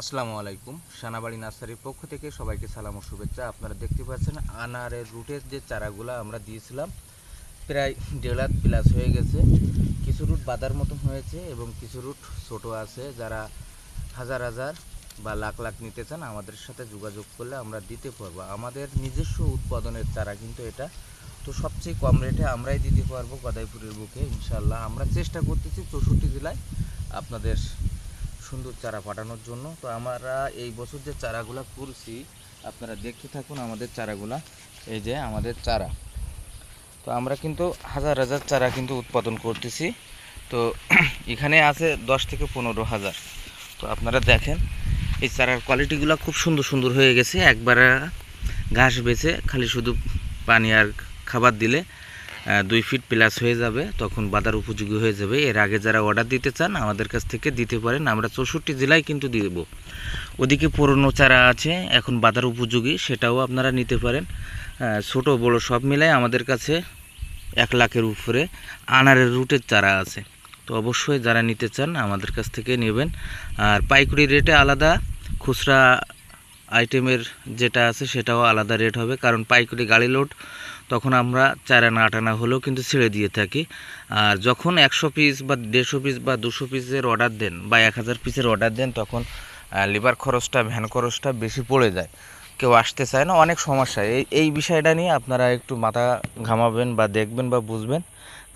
আসসালামু আলাইকুম। সানাবাড়ি নার্সারির পক্ষ থেকে সবাইকে সালাম ও শুভেচ্ছা। আপনারা দেখতে পাচ্ছেন আনারের রুটের যে চারাগুলো আমরা দিয়েছিলাম প্রায় 1.5 লাখ প্লাস হয়ে গেছে। কিছু রুট বাঁধার মতো হয়েছে এবং কিছু রুট ছোট আছে। যারা হাজার হাজার বা লাখ লাখ নিতে চান আমাদের সাথে যোগাযোগ করলে আমরা দিতে পারবো। আমাদের নিজস্ব উৎপাদনের চারা কিন্তু এটা, তো সবচেয়ে কম রেটে আমরাই দিতে পারবো গদাইপুরের বুকে ইনশাল্লাহ। আমরা চেষ্টা করতেছি 64 জেলায় আপনাদের সুন্দর চারা পাঠানোর জন্য। তো আমরা এই বছর যে চারাগুলা করছি আপনারা দেখতে থাকুন আমাদের চারাগুলা। এই যে আমাদের চারা, তো আমরা কিন্তু হাজার হাজার চারা কিন্তু উৎপাদন করতেছি। তো এখানে আছে 10 থেকে 15,000। তো আপনারা দেখেন এই চারার কোয়ালিটিগুলো খুব সুন্দর সুন্দর হয়ে গেছে। একবার ঘাস বেছে খালি শুধু পানি আর খাবার দিলে 2 ফিট প্লাস হয়ে যাবে, তখন বাঁধার উপযোগী হয়ে যাবে। এর আগে যারা অর্ডার দিতে চান আমাদের কাছ থেকে দিতে পারেন, আমরা 64 জেলায় কিন্তু দেব। ওদিকে পুরনো চারা আছে এখন বাঁধার উপযোগী, সেটাও আপনারা নিতে পারেন। ছোট বড় সব মিলাই আমাদের কাছে 1 লাখের উপরে আনারের রুটের চারা আছে। তো অবশ্যই যারা নিতে চান আমাদের কাছ থেকে নেবেন। আর পাইকারি রেটে আলাদা, খুচরা আইটেমের যেটা আছে সেটাও আলাদা রেট হবে, কারণ পাইকারি গাড়ি লোড তখন আমরা 4 আনা 8 আনা হলেও কিন্তু ছেড়ে দিয়ে থাকি। আর যখন 100 পিস বা 150 পিস বা 200 পিসের অর্ডার দেন বা 1000 পিসের অর্ডার দেন তখন লিভার খরচটা, ভ্যান খরচটা বেশি পড়ে যায়, কেউ আসতে চায় না, অনেক সমস্যা। এই বিষয়টা নিয়ে আপনারা একটু মাথা ঘামাবেন বা দেখবেন বা বুঝবেন,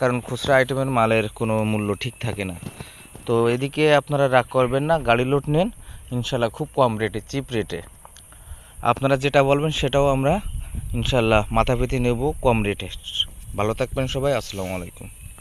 কারণ খুচরা আইটেমের মালের কোনো মূল্য ঠিক থাকে না। তো এদিকে আপনারা রাগ করবেন না, গাড়ি লোড নেন ইনশাল্লাহ খুব কম রেটে, চিপ রেটে। আপনারা যেটা বলবেন সেটাও আমরা ইনশাল্লাহ মাথা পেতে নেব কম রেটে। ভালো থাকবেন সবাই, আসসালামু আলাইকুম।